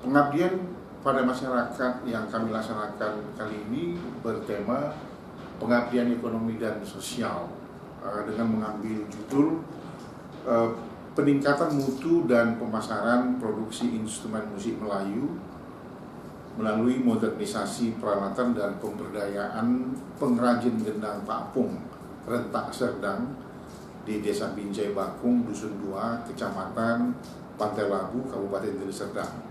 Pengabdian pada masyarakat yang kami laksanakan kali ini bertema pengabdian ekonomi dan sosial dengan mengambil judul peningkatan mutu dan pemasaran produksi instrumen musik Melayu melalui modernisasi peralatan dan pemberdayaan pengrajin gendang Pakpung Rentak Serdang di Desa Binjai Bakung, Dusun 2, Kecamatan Pantai Labu, Kabupaten Deli Serdang.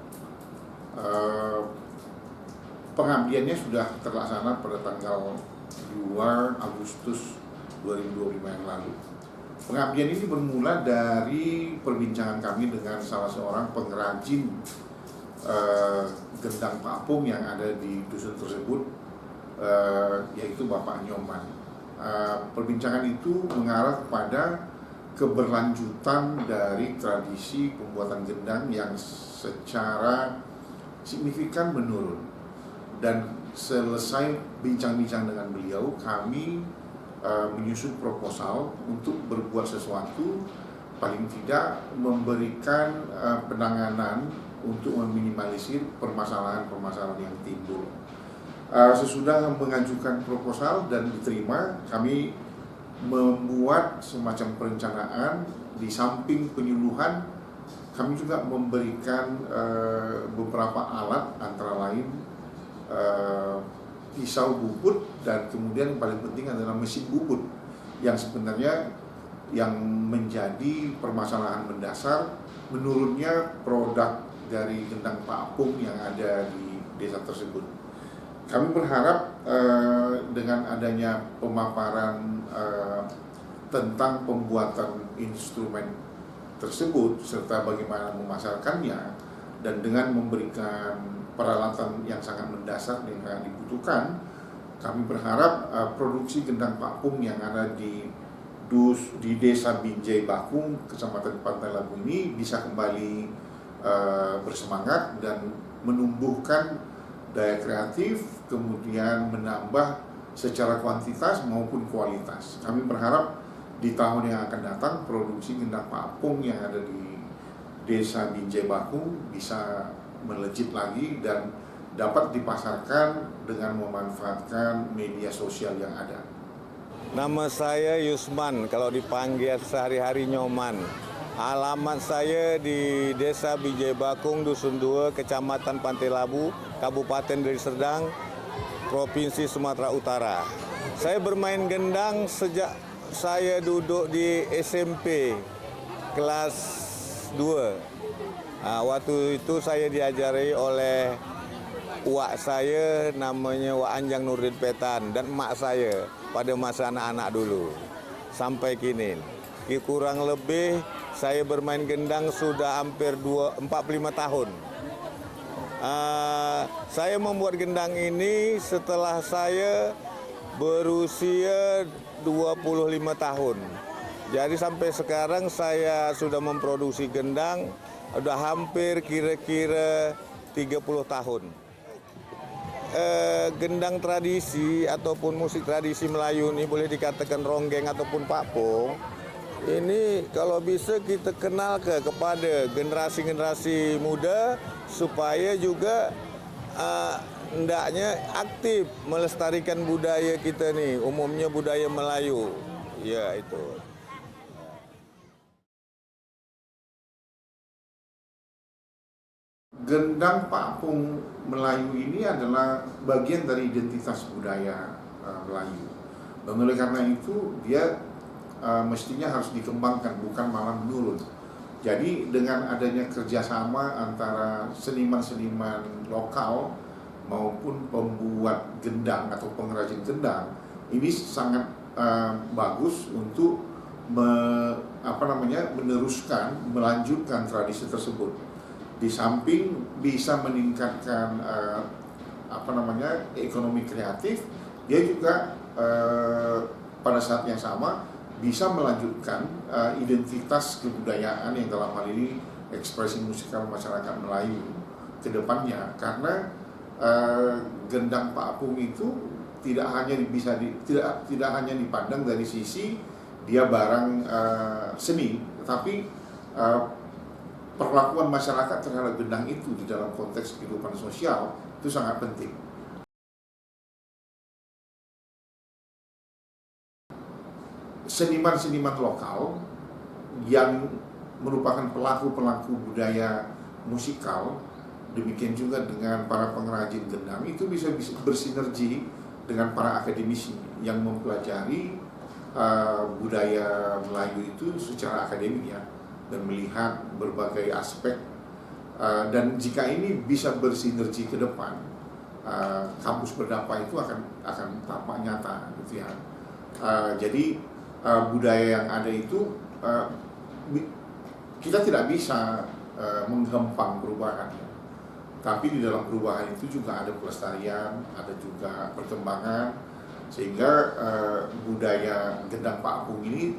Pengabdiannya sudah terlaksana pada tanggal 2 Agustus 2025 yang lalu. Pengabdian ini bermula dari perbincangan kami dengan salah seorang pengrajin gendang Pakpung yang ada di dusun tersebut, yaitu Bapak Nyoman. Perbincangan itu mengarah kepada keberlanjutan dari tradisi pembuatan gendang yang secara signifikan menurun. Dan selesai bincang-bincang dengan beliau, kami menyusun proposal untuk berbuat sesuatu, paling tidak memberikan penanganan untuk meminimalisir permasalahan-permasalahan yang timbul. Sesudah mengajukan proposal dan diterima, kami membuat semacam perencanaan. Di samping penyuluhan, kami juga memberikan beberapa alat, antara lain pisau bubut, dan kemudian paling penting adalah mesin bubut yang sebenarnya yang menjadi permasalahan mendasar menurunnya produk dari gendang Pakpung yang ada di desa tersebut. Kami berharap dengan adanya pemaparan tentang pembuatan instrumen tersebut serta bagaimana memasarkannya, dan dengan memberikan peralatan yang sangat mendasar yang sangat dibutuhkan, kami berharap produksi gendang Pakpung yang ada di Desa Binjai Bakung, Kecamatan Pantai Labu ini bisa kembali bersemangat dan menumbuhkan daya kreatif, kemudian menambah secara kuantitas maupun kualitas. Kami berharap di tahun yang akan datang produksi gendang Pakpung yang ada di Desa Binjai Bakung bisa melejit lagi dan dapat dipasarkan dengan memanfaatkan media sosial yang ada. Nama saya Yusman, kalau dipanggil sehari-hari Nyoman. Alamat saya di Desa Binjai Bakung, Dusun 2, Kecamatan Pantai Labu, Kabupaten Deli Serdang, Provinsi Sumatera Utara. Saya bermain gendang sejak saya duduk di SMP kelas 2. Waktu itu saya diajari oleh uak saya, namanya Wak Anjang Nurdin Petan, dan emak saya pada masa anak-anak dulu sampai kini. Kurang lebih saya bermain gendang sudah hampir 45 tahun. Saya membuat gendang ini setelah saya berusia 25 tahun. Jadi sampai sekarang saya sudah memproduksi gendang sudah hampir kira-kira 30 tahun. Gendang tradisi ataupun musik tradisi Melayu ini boleh dikatakan ronggeng ataupun Pakpung. Ini kalau bisa kita kenal kepada generasi-generasi muda supaya juga hendaknya aktif melestarikan budaya kita nih, umumnya budaya Melayu. Ya, itu. Gendang Pakpung Melayu ini adalah bagian dari identitas budaya Melayu. Dan oleh karena itu dia mestinya harus dikembangkan, bukan malah menurun. Jadi dengan adanya kerjasama antara seniman-seniman lokal maupun pembuat gendang atau pengrajin gendang, ini sangat bagus untuk meneruskan, melanjutkan tradisi tersebut. Di samping bisa meningkatkan ekonomi kreatif, dia juga pada saat yang sama bisa melanjutkan identitas kebudayaan yang dalam hal ini ekspresi musikal masyarakat Melayu ke depannya, karena gendang Pakpung itu tidak hanya dipandang dari sisi dia barang seni, tetapi perlakuan masyarakat terhadap gendang itu di dalam konteks kehidupan sosial itu sangat penting. Seniman-seniman lokal yang merupakan pelaku-pelaku budaya musikal, demikian juga dengan para pengrajin gendang, itu bisa bersinergi dengan para akademisi yang mempelajari budaya Melayu itu secara akademik ya, dan melihat berbagai aspek, dan jika ini bisa bersinergi ke depan, kampus berdampak itu akan tampak nyata gitu ya. Jadi budaya yang ada itu kita tidak bisa menggempang perubahan, tapi di dalam perubahan itu juga ada pelestarian, ada juga perkembangan, sehingga budaya gendang Pak Apung ini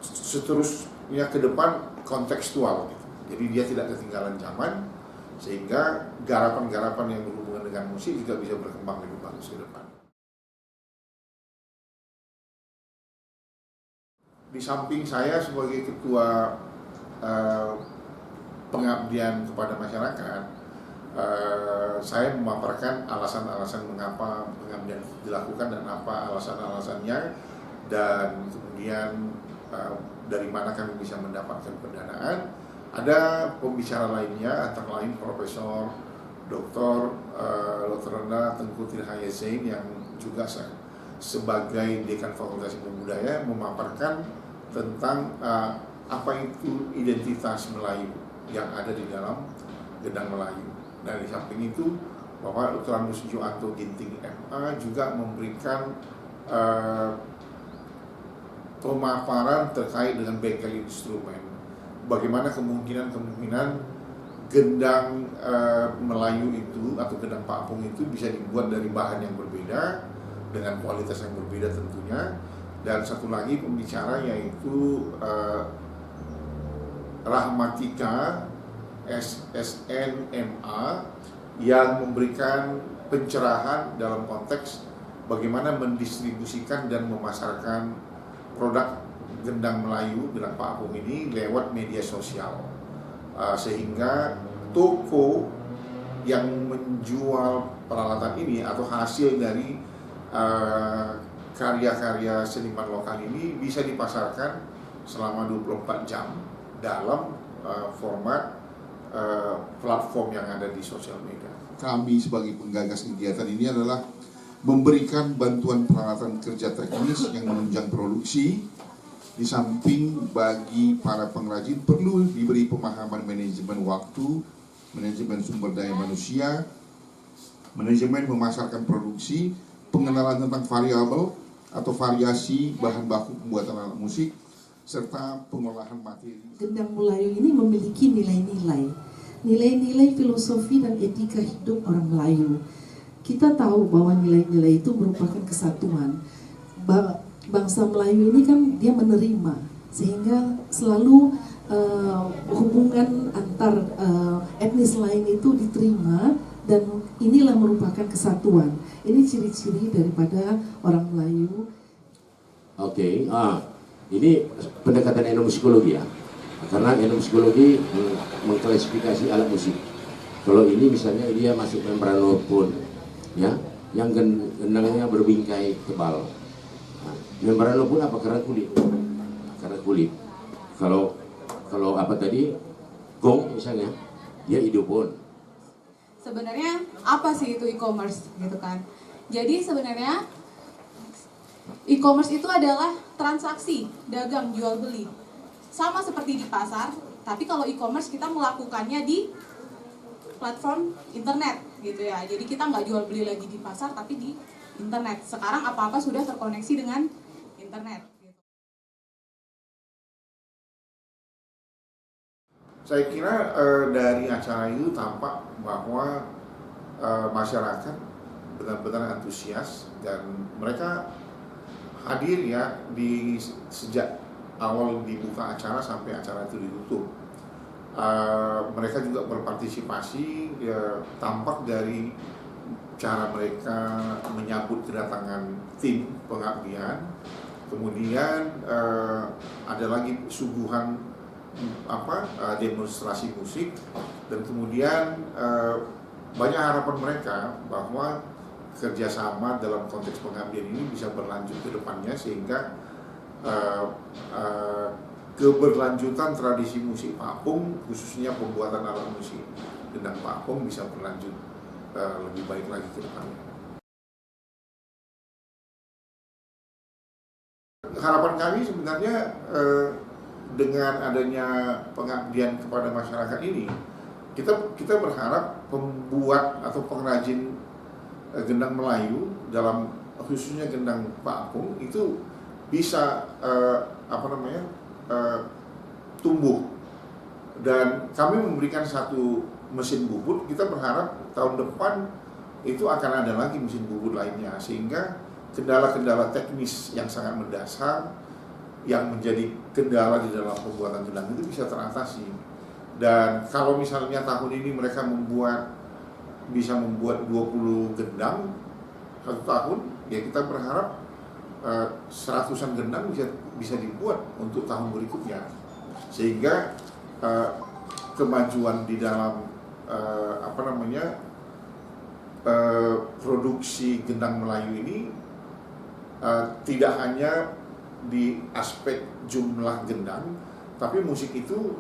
seterusnya ke depan kontekstual, jadi dia tidak ketinggalan zaman, sehingga garapan-garapan yang berhubungan dengan musik juga bisa berkembang lebih bagus ke depan. Di samping saya sebagai ketua pengabdian kepada masyarakat, saya memaparkan alasan-alasan mengapa pengabdian dilakukan dan apa alasan-alasannya, dan kemudian dari mana kami bisa mendapatkan pendanaan. Ada pembicara lainnya, antara lain Profesor Dr. Lotrenda Tengku Tirhaya Zain yang juga sebagai Dekan Fakultas Ilmu Budaya memaparkan tentang apa itu identitas Melayu yang ada di dalam gendang Melayu. Dan di samping itu, Bapak Dr. Anus Joanto Ginting MA juga memberikan pemaparan terkait dengan bengkel instrumen. Bagaimana kemungkinan gendang Melayu itu atau gendang Pak Apung itu bisa dibuat dari bahan yang berbeda dengan kualitas yang berbeda tentunya. Dan satu lagi pembicara yaitu Rahmatika SSNMA yang memberikan pencerahan dalam konteks bagaimana mendistribusikan dan memasarkan produk gendang Melayu, gendang Pak Apung ini lewat media sosial, sehingga toko yang menjual peralatan ini atau hasil dari karya-karya seniman lokal ini bisa dipasarkan selama 24 jam dalam format platform yang ada di sosial media. Kami sebagai penggagas kegiatan ini adalah memberikan bantuan peralatan kerja teknis yang menunjang produksi. Di samping bagi para pengrajin perlu diberi pemahaman manajemen waktu, manajemen sumber daya manusia, manajemen memasarkan produksi, pengenalan tentang variabel atau variasi bahan baku pembuatan alat musik, serta pengolahan materi. Gendang Melayu ini memiliki nilai-nilai filosofi dan etika hidup orang Melayu. Kita tahu bahwa nilai-nilai itu merupakan kesatuan. Bangsa Melayu ini kan dia menerima, sehingga selalu hubungan antar etnis lain itu diterima, dan inilah merupakan kesatuan. Ini ciri-ciri daripada orang Melayu. Oke, ini pendekatan etnomusikologi ya, karena etnomusikologi mengklasifikasi alat musik. Kalau ini misalnya dia masuk membranopon, ya, yang gendangnya berbingkai tebal. Membranopon apa? Karena kulit. Karena kulit. Kalau apa tadi, gong misalnya, dia idopon. Sebenarnya apa sih itu e-commerce gitu kan? Jadi sebenarnya e-commerce itu adalah transaksi dagang jual beli. Sama seperti di pasar, tapi kalau e-commerce kita melakukannya di platform internet gitu ya. Jadi kita nggak jual beli lagi di pasar tapi di internet. Sekarang apa-apa sudah terkoneksi dengan internet. Saya kira dari acara itu tampak bahwa masyarakat benar-benar antusias dan mereka hadir ya di sejak awal dibuka acara sampai acara itu ditutup. Mereka juga berpartisipasi, ya, tampak dari cara mereka menyambut kedatangan tim pengabdian. Kemudian ada lagi suguhan demonstrasi musik, dan kemudian banyak harapan mereka bahwa kerjasama dalam konteks pengabdian ini bisa berlanjut ke depannya, sehingga keberlanjutan tradisi musik Pak Apung, khususnya pembuatan alat musik gendang Pak Apung, bisa berlanjut lebih baik lagi ke depannya. Harapan kami sebenarnya dengan adanya pengabdian kepada masyarakat ini, kita berharap pembuat atau pengrajin gendang Melayu, dalam khususnya gendang Pak Apung, itu bisa tumbuh. Dan kami memberikan satu mesin bubut. Kita berharap tahun depan itu akan ada lagi mesin bubut lainnya, sehingga kendala-kendala teknis yang sangat mendasar yang menjadi kendala di dalam pembuatan gendang itu bisa teratasi. Dan kalau misalnya tahun ini mereka bisa membuat 20 gendang satu tahun, ya kita berharap 100-an gendang bisa dibuat untuk tahun berikutnya, sehingga kemajuan di dalam produksi gendang Melayu ini tidak hanya di aspek jumlah gendang, tapi musik itu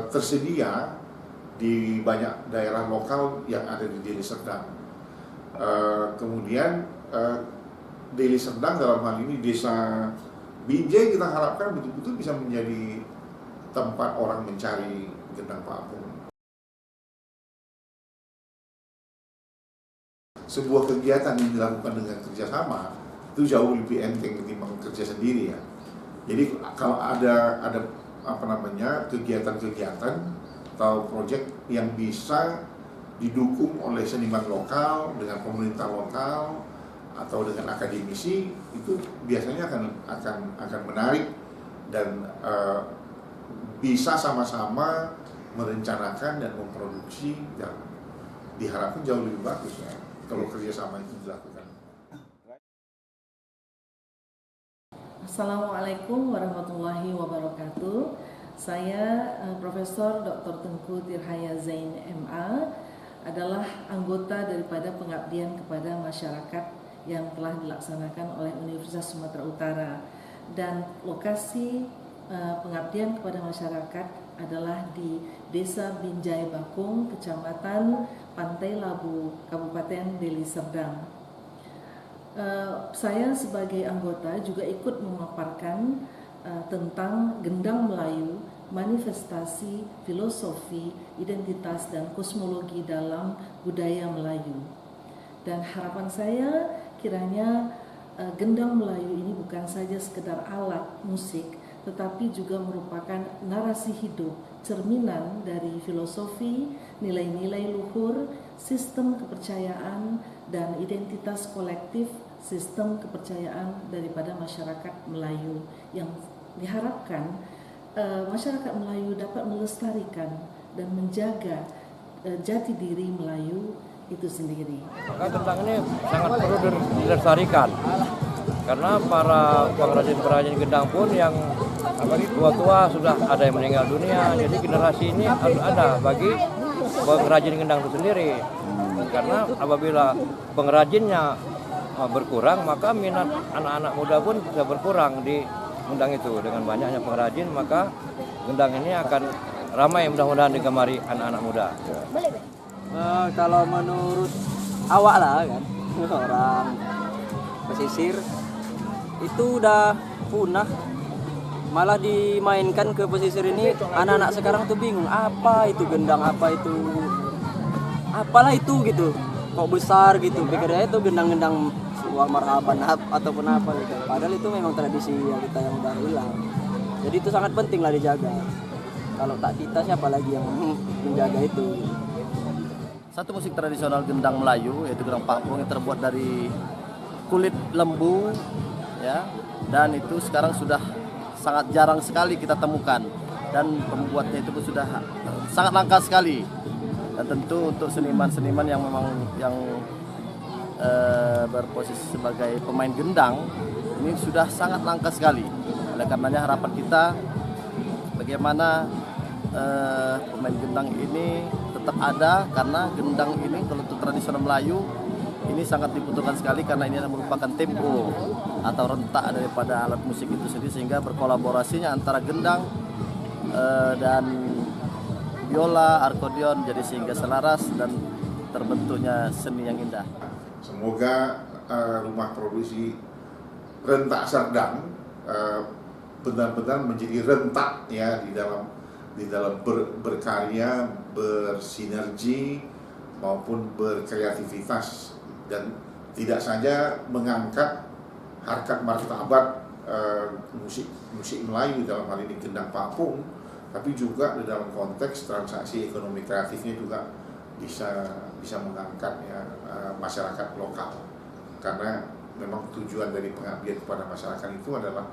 tersedia di banyak daerah lokal yang ada di Deli Serdang. Kemudian Deli Serdang dalam hal ini Desa Binjai, kita harapkan betul-betul bisa menjadi tempat orang mencari gendang Pak Apung. Sebuah kegiatan yang dilakukan dengan kerjasama itu jauh lebih enteng ketimbang kerja sendiri ya. Jadi kalau ada kegiatan-kegiatan atau proyek yang bisa didukung oleh seniman lokal dengan pemerintah lokal atau dengan akademisi, itu biasanya akan menarik dan bisa sama-sama merencanakan dan memproduksi, dan diharapkan jauh lebih bagus ya kalau kerjasama itu dilakukan. Assalamualaikum warahmatullahi wabarakatuh. Saya Profesor Dr. Tengku Tirhaya Zain MA, adalah anggota daripada pengabdian kepada masyarakat yang telah dilaksanakan oleh Universitas Sumatera Utara, dan lokasi pengabdian kepada masyarakat adalah di Desa Binjai Bakung, Kecamatan Pantai Labu, Kabupaten Deli Serdang. Saya sebagai anggota juga ikut memaparkan tentang gendang Melayu, manifestasi, filosofi, identitas, dan kosmologi dalam budaya Melayu. Dan harapan saya kiranya gendang Melayu ini bukan saja sekedar alat musik, tetapi juga merupakan narasi hidup, cerminan dari filosofi, nilai-nilai luhur, sistem kepercayaan, dan identitas kolektif, sistem kepercayaan daripada masyarakat Melayu, yang diharapkan masyarakat Melayu dapat melestarikan dan menjaga jati diri Melayu itu sendiri. Maka gendang ini sangat perlu dilestarikan, karena para pengrajin-pengrajin gendang pun yang tua-tua sudah ada yang meninggal dunia, jadi generasi ini harus ada bagi pengrajin gendang itu sendiri. Karena apabila pengrajinnya berkurang, maka minat anak-anak muda pun bisa berkurang di gendang itu. Dengan banyaknya pengrajin, maka gendang ini akan ramai, mudah-mudahan digemari anak-anak muda. Kalau menurut awak lah kan, orang pesisir itu udah punah, malah dimainkan ke pesisir ini. Anak-anak sekarang tuh bingung, apa itu gendang, apa itu, apalah itu gitu, kok besar gitu, pikirnya itu gendang-gendang sebuah marhaban ataupun apa gitu. Padahal itu memang tradisi kita yang udah hilang. Jadi itu sangat penting lah dijaga. Kalau tak kita, siapa lagi yang menjaga itu? Satu musik tradisional gendang Melayu, yaitu gendang Pak Apung, yang terbuat dari kulit lembu, ya, dan itu sekarang sudah sangat jarang sekali kita temukan, dan pembuatnya itu pun sudah sangat langka sekali. Dan tentu untuk seniman-seniman yang memang berposisi sebagai pemain gendang ini sudah sangat langka sekali. Oleh karenanya harapan kita bagaimana pemain gendang ini tetap ada, karena gendang ini kalau untuk tradisional Melayu ini sangat dibutuhkan sekali, karena ini merupakan tempo atau rentak daripada alat musik itu sendiri, sehingga berkolaborasinya antara gendang dan biola, akordeon, jadi sehingga selaras dan terbentuknya seni yang indah. Semoga rumah produksi rentak serdang benar-benar menjadi rentak ya di dalam berkarya, bersinergi maupun berkreativitas, dan tidak saja mengangkat harkat martabat musik Melayu dalam hal ini gendang papung, tapi juga di dalam konteks transaksi ekonomi kreatifnya juga bisa mengangkat ya masyarakat lokal, karena memang tujuan dari pengabdian kepada masyarakat itu adalah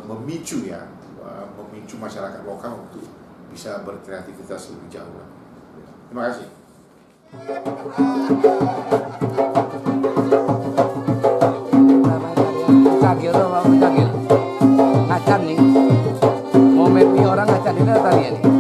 memicu masyarakat lokal untuk bisa berkreativitas lebih jauh. Terima kasih. Cagil tuh, Pak Cagil. Ngacan nih. Momen nih orang ngacan ini tadi ya nih.